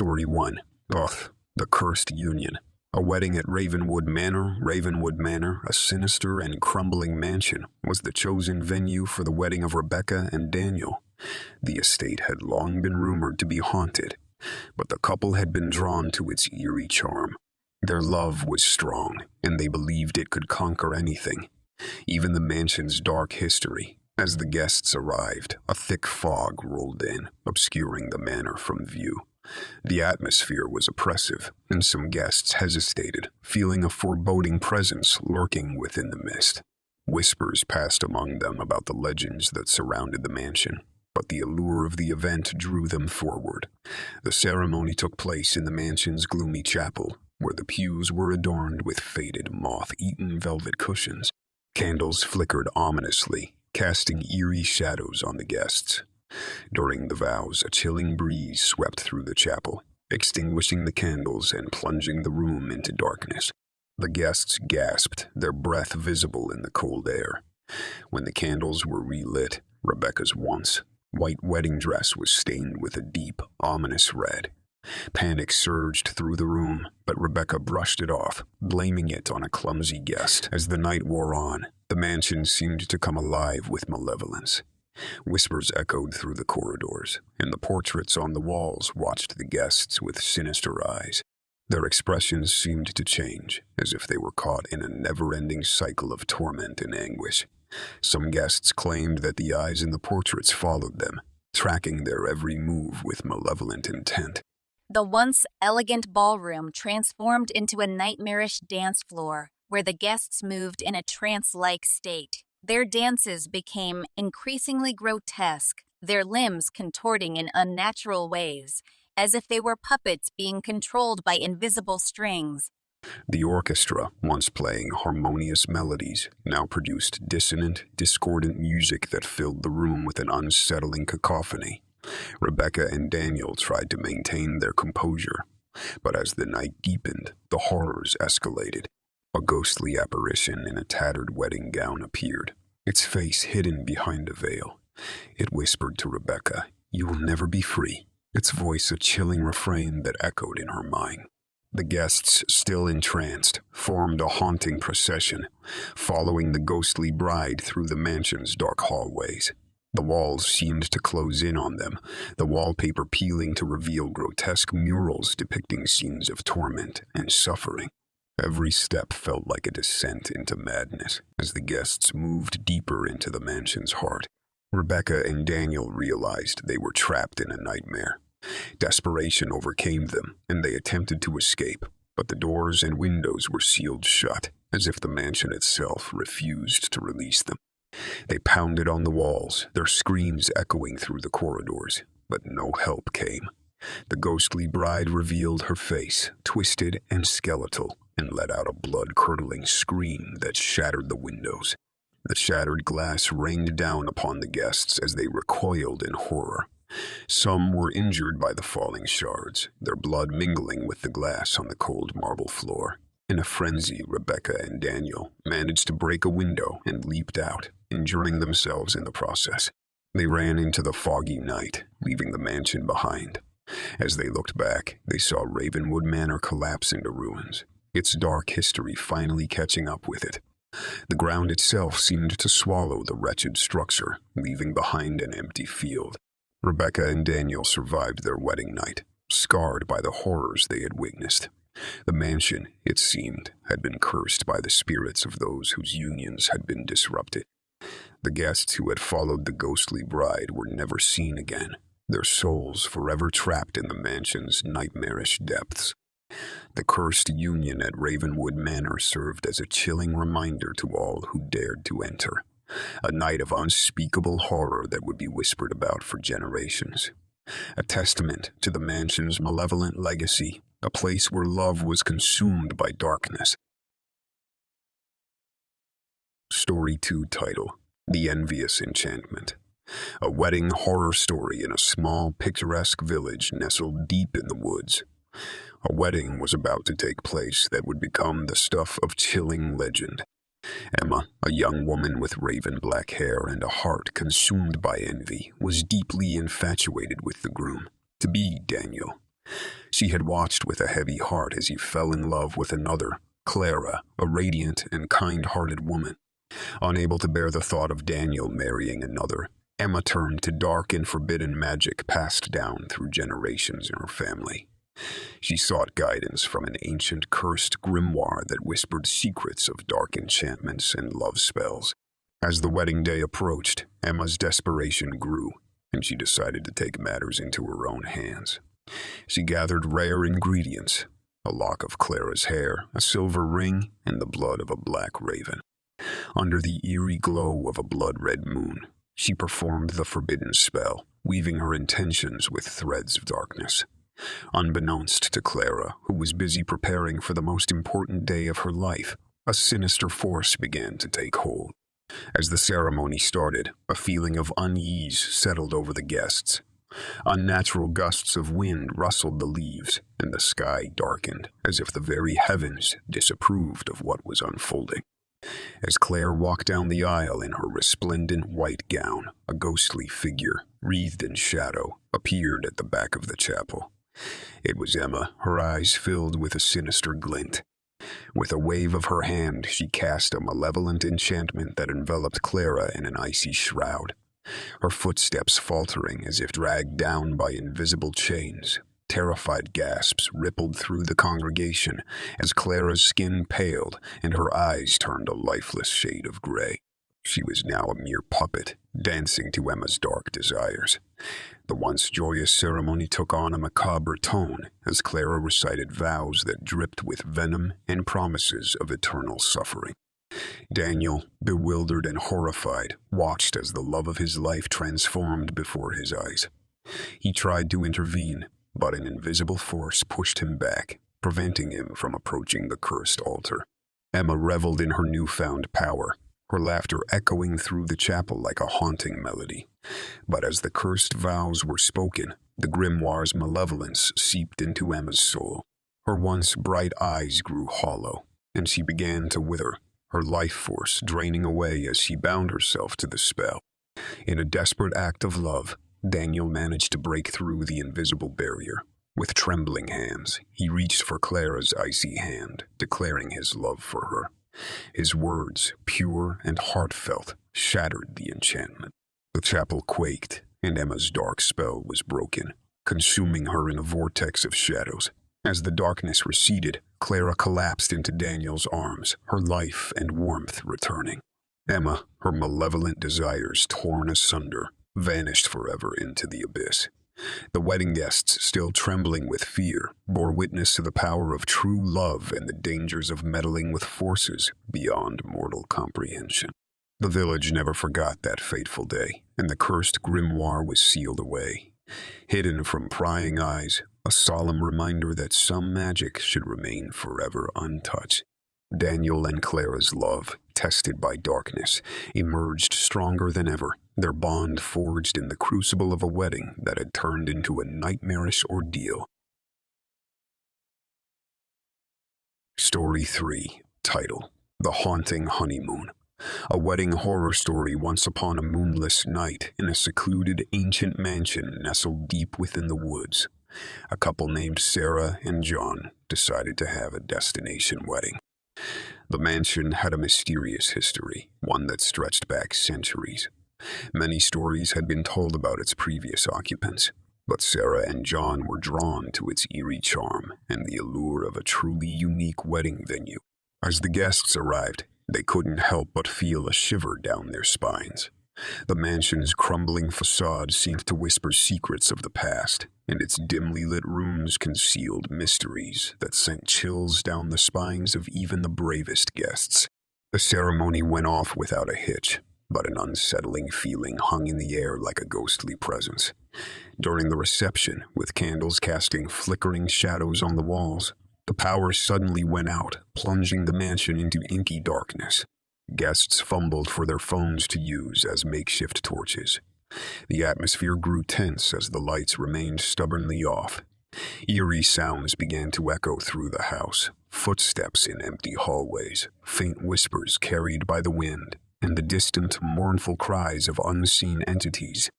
Story 1. Ugh, the Cursed Union. A wedding at Ravenwood Manor. Ravenwood Manor, a sinister and crumbling mansion, was the chosen venue for the wedding of Rebecca and Daniel. The estate had long been rumored to be haunted, but the couple had been drawn to its eerie charm. Their love was strong, and they believed it could conquer anything, even the mansion's dark history. As the guests arrived, a thick fog rolled in, obscuring the manor from view. The atmosphere was oppressive, and some guests hesitated, feeling a foreboding presence lurking within the mist. Whispers passed among them about the legends that surrounded the mansion, but the allure of the event drew them forward. The ceremony took place in the mansion's gloomy chapel, where the pews were adorned with faded, moth-eaten velvet cushions. Candles flickered ominously, casting eerie shadows on the guests. During the vows, a chilling breeze swept through the chapel, extinguishing the candles and plunging the room into darkness. The guests gasped, their breath visible in the cold air. When the candles were relit, Rebecca's once white wedding dress was stained with a deep, ominous red. Panic surged through the room, but Rebecca brushed it off, blaming it on a clumsy guest. As the night wore on, the mansion seemed to come alive with malevolence. Whispers echoed through the corridors, and the portraits on the walls watched the guests with sinister eyes. Their expressions seemed to change, as if they were caught in a never-ending cycle of torment and anguish. Some guests claimed that the eyes in the portraits followed them, tracking their every move with malevolent intent. The once elegant ballroom transformed into a nightmarish dance floor, where the guests moved in a trance-like state. Their dances became increasingly grotesque, their limbs contorting in unnatural ways, as if they were puppets being controlled by invisible strings. The orchestra, once playing harmonious melodies, now produced dissonant, discordant music that filled the room with an unsettling cacophony. Rebecca and Daniel tried to maintain their composure, but as the night deepened, the horrors escalated. A ghostly apparition in a tattered wedding gown appeared, its face hidden behind a veil. It whispered to Rebecca, "You will never be free," its voice a chilling refrain that echoed in her mind. The guests, still entranced, formed a haunting procession, following the ghostly bride through the mansion's dark hallways. The walls seemed to close in on them, the wallpaper peeling to reveal grotesque murals depicting scenes of torment and suffering. Every step felt like a descent into madness as the guests moved deeper into the mansion's heart. Rebecca and Daniel realized they were trapped in a nightmare. Desperation overcame them, and they attempted to escape, but the doors and windows were sealed shut, as if the mansion itself refused to release them. They pounded on the walls, their screams echoing through the corridors, but no help came. The ghostly bride revealed her face, twisted and skeletal, and let out a blood-curdling scream that shattered the windows. The shattered glass rained down upon the guests as they recoiled in horror. Some were injured by the falling shards, their blood mingling with the glass on the cold marble floor. In a frenzy, Rebecca and Daniel managed to break a window and leaped out, injuring themselves in the process. They ran into the foggy night, leaving the mansion behind. As they looked back, they saw Ravenwood Manor collapse into ruins, its dark history finally catching up with it. The ground itself seemed to swallow the wretched structure, leaving behind an empty field. Rebecca and Daniel survived their wedding night, scarred by the horrors they had witnessed. The mansion, it seemed, had been cursed by the spirits of those whose unions had been disrupted. The guests who had followed the ghostly bride were never seen again, their souls forever trapped in the mansion's nightmarish depths. The cursed union at Ravenwood Manor served as a chilling reminder to all who dared to enter. A night of unspeakable horror that would be whispered about for generations. A testament to the mansion's malevolent legacy, a place where love was consumed by darkness. Story 2 title: The Envious Enchantment. A wedding horror story in a small, picturesque village nestled deep in the woods. A wedding was about to take place that would become the stuff of chilling legend. Emma, a young woman with raven black hair and a heart consumed by envy, was deeply infatuated with the groom, to be Daniel. She had watched with a heavy heart as he fell in love with another, Clara, a radiant and kind-hearted woman. Unable to bear the thought of Daniel marrying another, Emma turned to dark and forbidden magic passed down through generations in her family. She sought guidance from an ancient cursed grimoire that whispered secrets of dark enchantments and love spells. As the wedding day approached, Emma's desperation grew, and she decided to take matters into her own hands. She gathered rare ingredients, a lock of Clara's hair, a silver ring, and the blood of a black raven. Under the eerie glow of a blood-red moon, she performed the forbidden spell, weaving her intentions with threads of darkness. Unbeknownst to Clara, who was busy preparing for the most important day of her life, a sinister force began to take hold. As the ceremony started, a feeling of unease settled over the guests. Unnatural gusts of wind rustled the leaves, and the sky darkened, as if the very heavens disapproved of what was unfolding. As Claire walked down the aisle in her resplendent white gown, a ghostly figure, wreathed in shadow, appeared at the back of the chapel. It was Emma, her eyes filled with a sinister glint. With a wave of her hand, she cast a malevolent enchantment that enveloped Clara in an icy shroud. Her footsteps faltering as if dragged down by invisible chains. Terrified gasps rippled through the congregation as Clara's skin paled and her eyes turned a lifeless shade of gray. She was now a mere puppet, dancing to Emma's dark desires. The once joyous ceremony took on a macabre tone as Clara recited vows that dripped with venom and promises of eternal suffering. Daniel, bewildered and horrified, watched as the love of his life transformed before his eyes. He tried to intervene, but an invisible force pushed him back, preventing him from approaching the cursed altar. Emma reveled in her newfound power, her laughter echoing through the chapel like a haunting melody. But as the cursed vows were spoken, the grimoire's malevolence seeped into Emma's soul. Her once bright eyes grew hollow, and she began to wither, her life force draining away as she bound herself to the spell. In a desperate act of love, Daniel managed to break through the invisible barrier. With trembling hands, he reached for Clara's icy hand, declaring his love for her. His words, pure and heartfelt, shattered the enchantment. The chapel quaked, and Emma's dark spell was broken, consuming her in a vortex of shadows. As the darkness receded, Clara collapsed into Daniel's arms, her life and warmth returning. Emma, her malevolent desires torn asunder, vanished forever into the abyss. The wedding guests, still trembling with fear, bore witness to the power of true love and the dangers of meddling with forces beyond mortal comprehension. The village never forgot that fateful day, and the cursed grimoire was sealed away. Hidden from prying eyes, a solemn reminder that some magic should remain forever untouched. Daniel and Clara's love, tested by darkness, emerged stronger than ever, their bond forged in the crucible of a wedding that had turned into a nightmarish ordeal. Story 3, title: The Haunting Honeymoon. A wedding horror story once upon a moonless night in a secluded ancient mansion nestled deep within the woods. A couple named Sarah and John decided to have a destination wedding. The mansion had a mysterious history, one that stretched back centuries. Many stories had been told about its previous occupants, but Sarah and John were drawn to its eerie charm and the allure of a truly unique wedding venue. As the guests arrived, they couldn't help but feel a shiver down their spines. The mansion's crumbling facade seemed to whisper secrets of the past, and its dimly lit rooms concealed mysteries that sent chills down the spines of even the bravest guests. The ceremony went off without a hitch, but an unsettling feeling hung in the air like a ghostly presence. During the reception, with candles casting flickering shadows on the walls, the power suddenly went out, plunging the mansion into inky darkness. Guests fumbled for their phones to use as makeshift torches. The atmosphere grew tense as the lights remained stubbornly off. Eerie sounds began to echo through the house, footsteps in empty hallways, faint whispers carried by the wind, and the distant, mournful cries of unseen entities.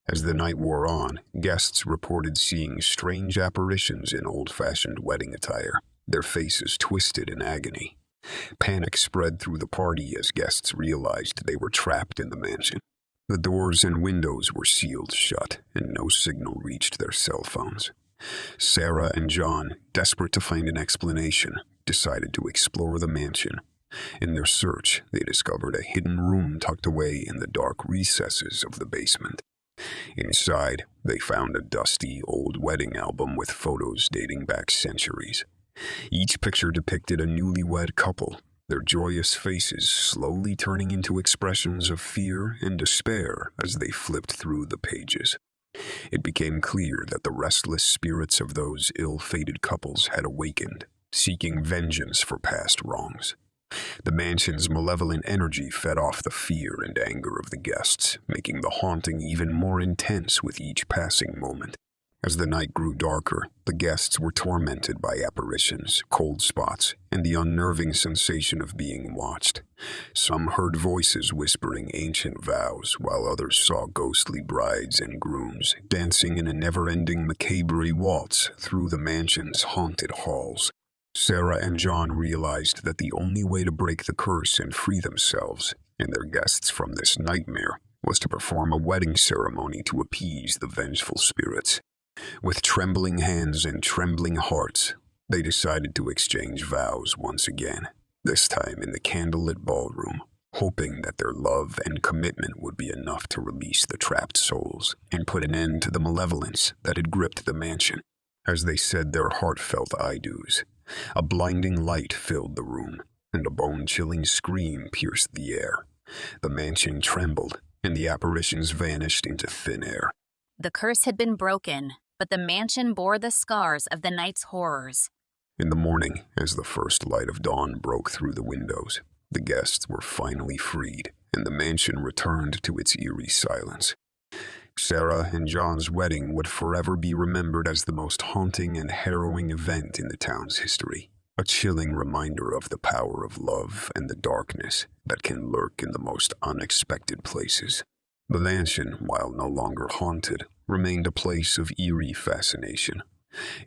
As the night wore on, guests reported seeing strange apparitions in old-fashioned wedding attire, their faces twisted in agony. Panic spread through the party as guests realized they were trapped in the mansion. The doors and windows were sealed shut, and no signal reached their cell phones. Sarah and John, desperate to find an explanation, decided to explore the mansion. In their search, they discovered a hidden room tucked away in the dark recesses of the basement. Inside, they found a dusty, old wedding album with photos dating back centuries. Each picture depicted a newlywed couple, their joyous faces slowly turning into expressions of fear and despair as they flipped through the pages. It became clear that the restless spirits of those ill-fated couples had awakened, seeking vengeance for past wrongs. The mansion's malevolent energy fed off the fear and anger of the guests, making the haunting even more intense with each passing moment. As the night grew darker, the guests were tormented by apparitions, cold spots, and the unnerving sensation of being watched. Some heard voices whispering ancient vows, while others saw ghostly brides and grooms dancing in a never-ending macabre waltz through the mansion's haunted halls. Sarah and John realized that the only way to break the curse and free themselves and their guests from this nightmare was to perform a wedding ceremony to appease the vengeful spirits. With trembling hands and trembling hearts, they decided to exchange vows once again, this time in the candlelit ballroom, hoping that their love and commitment would be enough to release the trapped souls and put an end to the malevolence that had gripped the mansion. As they said their heartfelt I-do's, a blinding light filled the room, and a bone-chilling scream pierced the air. The mansion trembled, and the apparitions vanished into thin air. The curse had been broken, but the mansion bore the scars of the night's horrors. In the morning, as the first light of dawn broke through the windows, the guests were finally freed, and the mansion returned to its eerie silence. Sarah and John's wedding would forever be remembered as the most haunting and harrowing event in the town's history, a chilling reminder of the power of love and the darkness that can lurk in the most unexpected places. The mansion, while no longer haunted, remained a place of eerie fascination,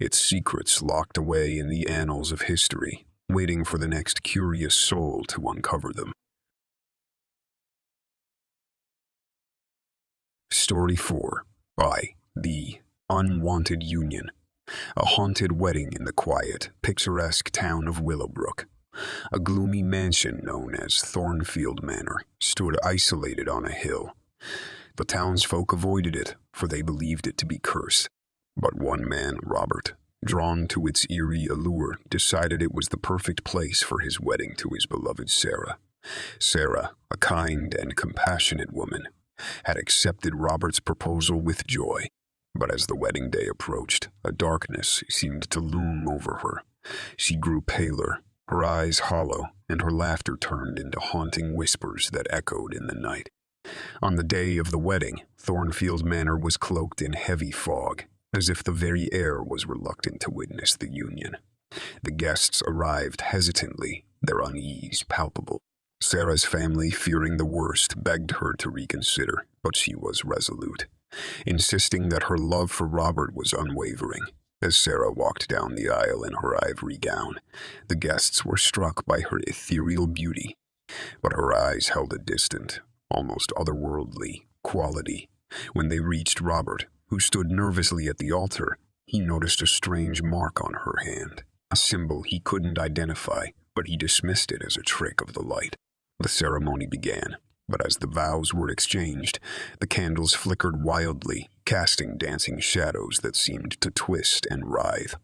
its secrets locked away in the annals of history, waiting for the next curious soul to uncover them. Story 4 by The Unwanted Union. A haunted wedding in the quiet, picturesque town of Willowbrook. A gloomy mansion known as Thornfield Manor stood isolated on a hill. The townsfolk avoided it, for they believed it to be cursed. But one man, Robert, drawn to its eerie allure, decided it was the perfect place for his wedding to his beloved Sarah. Sarah, a kind and compassionate woman, had accepted Robert's proposal with joy. But as the wedding day approached, a darkness seemed to loom over her. She grew paler, her eyes hollow, and her laughter turned into haunting whispers that echoed in the night. On the day of the wedding, Thornfield Manor was cloaked in heavy fog, as if the very air was reluctant to witness the union. The guests arrived hesitantly, their unease palpable. Sarah's family, fearing the worst, begged her to reconsider, but she was resolute, insisting that her love for Robert was unwavering. As Sarah walked down the aisle in her ivory gown, the guests were struck by her ethereal beauty, but her eyes held a distant, almost otherworldly quality. When they reached Robert, who stood nervously at the altar, he noticed a strange mark on her hand, a symbol he couldn't identify, but he dismissed it as a trick of the light. The ceremony began, but as the vows were exchanged, the candles flickered wildly, casting dancing shadows that seemed to twist and writhe.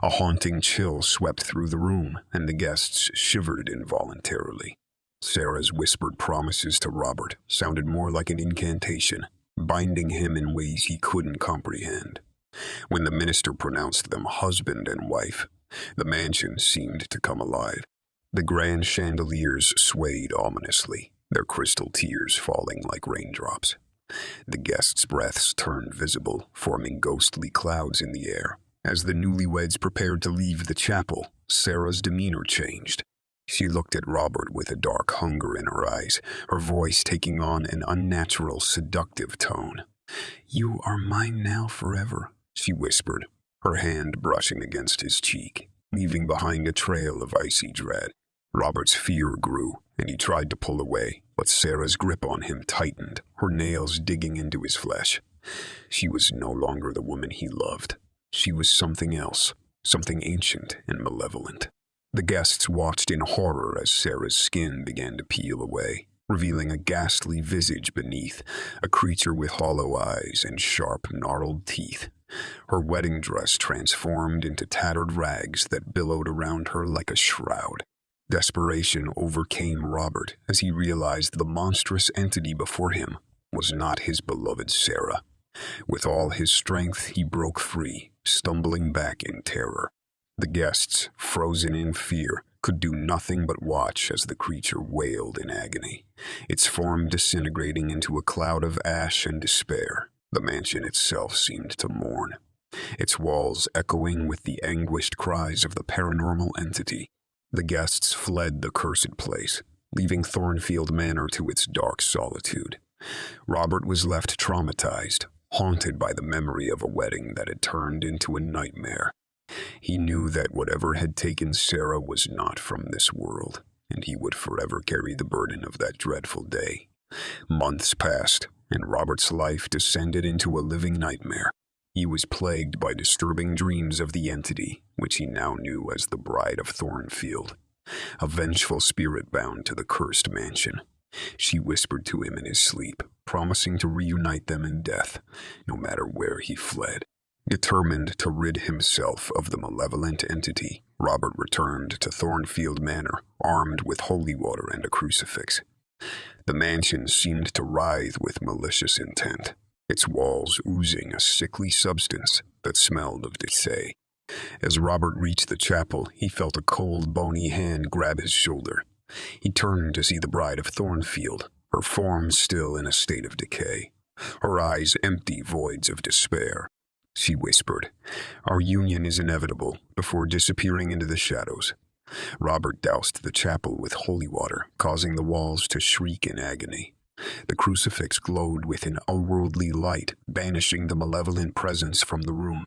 A haunting chill swept through the room, and the guests shivered involuntarily. Sarah's whispered promises to Robert sounded more like an incantation, binding him in ways he couldn't comprehend. When the minister pronounced them husband and wife, the mansion seemed to come alive. The grand chandeliers swayed ominously, their crystal tears falling like raindrops. The guests' breaths turned visible, forming ghostly clouds in the air. As the newlyweds prepared to leave the chapel, Sarah's demeanor changed. She looked at Robert with a dark hunger in her eyes, her voice taking on an unnatural, seductive tone. "You are mine now forever," she whispered, her hand brushing against his cheek, leaving behind a trail of icy dread. Robert's fear grew, and he tried to pull away, but Sarah's grip on him tightened, her nails digging into his flesh. She was no longer the woman he loved. She was something else, something ancient and malevolent. The guests watched in horror as Sarah's skin began to peel away, revealing a ghastly visage beneath, a creature with hollow eyes and sharp, gnarled teeth. Her wedding dress transformed into tattered rags that billowed around her like a shroud. Desperation overcame Robert as he realized the monstrous entity before him was not his beloved Sarah. With all his strength, he broke free, stumbling back in terror. The guests, frozen in fear, could do nothing but watch as the creature wailed in agony, its form disintegrating into a cloud of ash and despair. The mansion itself seemed to mourn, its walls echoing with the anguished cries of the paranormal entity. The guests fled the cursed place, leaving Thornfield Manor to its dark solitude. Robert was left traumatized, haunted by the memory of a wedding that had turned into a nightmare. He knew that whatever had taken Sarah was not from this world, and he would forever carry the burden of that dreadful day. Months passed, and Robert's life descended into a living nightmare. He was plagued by disturbing dreams of the entity, which he now knew as the Bride of Thornfield, a vengeful spirit bound to the cursed mansion. She whispered to him in his sleep, promising to reunite them in death, no matter where he fled. Determined to rid himself of the malevolent entity, Robert returned to Thornfield Manor, armed with holy water and a crucifix. The mansion seemed to writhe with malicious intent, its walls oozing a sickly substance that smelled of decay. As Robert reached the chapel, he felt a cold, bony hand grab his shoulder. He turned to see the Bride of Thornfield, her form still in a state of decay, her eyes empty voids of despair. She whispered, "Our union is inevitable," before disappearing into the shadows. Robert doused the chapel with holy water, causing the walls to shriek in agony. The crucifix glowed with an unworldly light, banishing the malevolent presence from the room.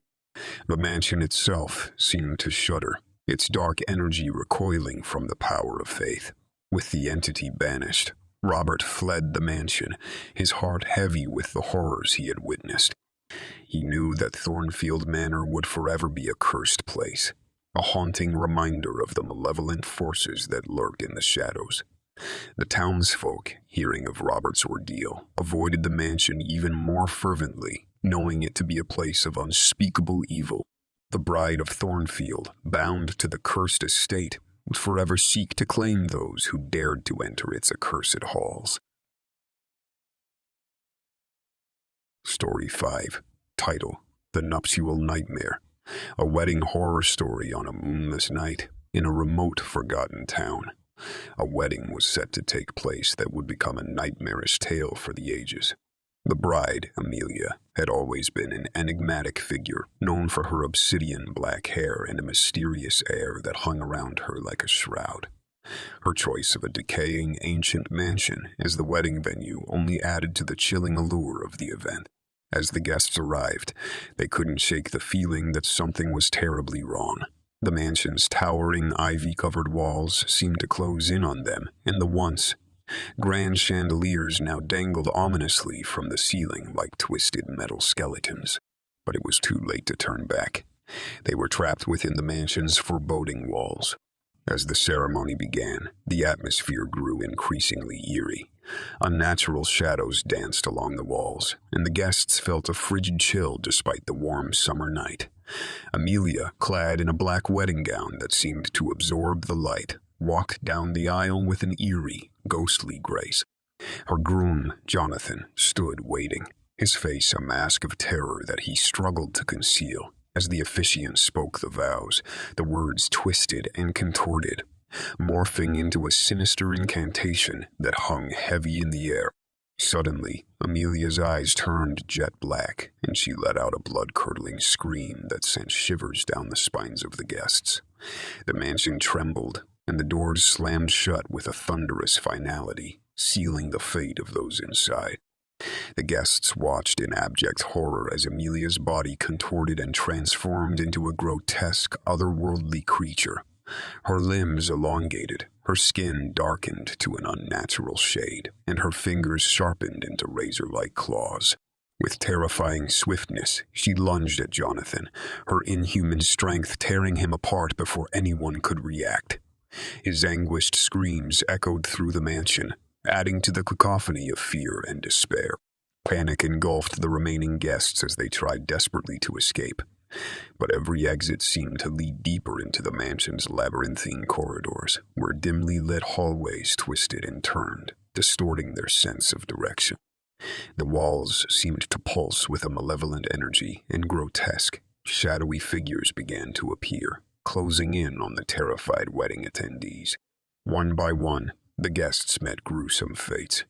The mansion itself seemed to shudder, its dark energy recoiling from the power of faith. With the entity banished, Robert fled the mansion, his heart heavy with the horrors he had witnessed. He knew that Thornfield Manor would forever be a cursed place, a haunting reminder of the malevolent forces that lurked in the shadows. The townsfolk, hearing of Robert's ordeal, avoided the mansion even more fervently, knowing it to be a place of unspeakable evil. The Bride of Thornfield, bound to the cursed estate, would forever seek to claim those who dared to enter its accursed halls. Story 5. Title: The Nuptial Nightmare. A wedding horror story on a moonless night in a remote, forgotten town. A wedding was set to take place that would become a nightmarish tale for the ages. The bride, Amelia, had always been an enigmatic figure, known for her obsidian black hair and a mysterious air that hung around her like a shroud. Her choice of a decaying, ancient mansion as the wedding venue only added to the chilling allure of the event. As the guests arrived, they couldn't shake the feeling that something was terribly wrong. The mansion's towering, ivy-covered walls seemed to close in on them, and the once grand chandeliers now dangled ominously from the ceiling like twisted metal skeletons. But it was too late to turn back. They were trapped within the mansion's foreboding walls. As the ceremony began, the atmosphere grew increasingly eerie. Unnatural shadows danced along the walls, and the guests felt a frigid chill despite the warm summer night. Amelia, clad in a black wedding gown that seemed to absorb the light, walked down the aisle with an eerie, ghostly grace. Her groom, Jonathan, stood waiting, his face a mask of terror that he struggled to conceal. As the officiant spoke the vows, the words twisted and contorted, morphing into a sinister incantation that hung heavy in the air. Suddenly, Amelia's eyes turned jet black, and she let out a blood-curdling scream that sent shivers down the spines of the guests. The mansion trembled, and the doors slammed shut with a thunderous finality, sealing the fate of those inside. The guests watched in abject horror as Amelia's body contorted and transformed into a grotesque, otherworldly creature. Her limbs elongated, her skin darkened to an unnatural shade, and her fingers sharpened into razor-like claws. With terrifying swiftness, she lunged at Jonathan, her inhuman strength tearing him apart before anyone could react. His anguished screams echoed through the mansion, adding to the cacophony of fear and despair. Panic engulfed the remaining guests as they tried desperately to escape. But every exit seemed to lead deeper into the mansion's labyrinthine corridors, where dimly lit hallways twisted and turned, distorting their sense of direction. The walls seemed to pulse with a malevolent energy, and grotesque, shadowy figures began to appear, closing in on the terrified wedding attendees. One by one, the guests met gruesome fates.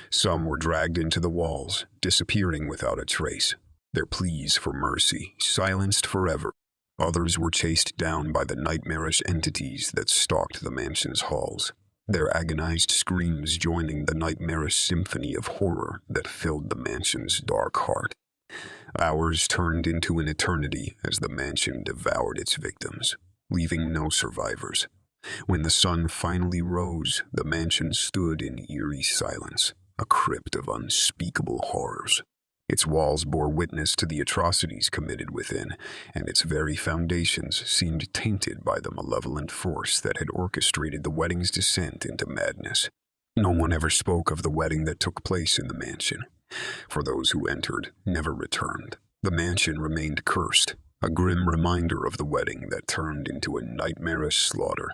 Some were dragged into the walls, disappearing without a trace, their pleas for mercy silenced forever. Others were chased down by the nightmarish entities that stalked the mansion's halls, their agonized screams joining the nightmarish symphony of horror that filled the mansion's dark heart. Hours turned into an eternity as the mansion devoured its victims, leaving no survivors. When the sun finally rose, the mansion stood in eerie silence, a crypt of unspeakable horrors. Its walls bore witness to the atrocities committed within, and its very foundations seemed tainted by the malevolent force that had orchestrated the wedding's descent into madness. No one ever spoke of the wedding that took place in the mansion, for those who entered never returned. The mansion remained cursed, a grim reminder of the wedding that turned into a nightmarish slaughter,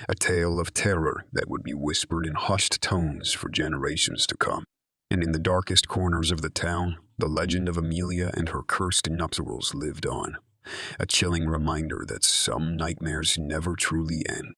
a tale of terror that would be whispered in hushed tones for generations to come. And in the darkest corners of the town, the legend of Amelia and her cursed nuptials lived on, a chilling reminder that some nightmares never truly end.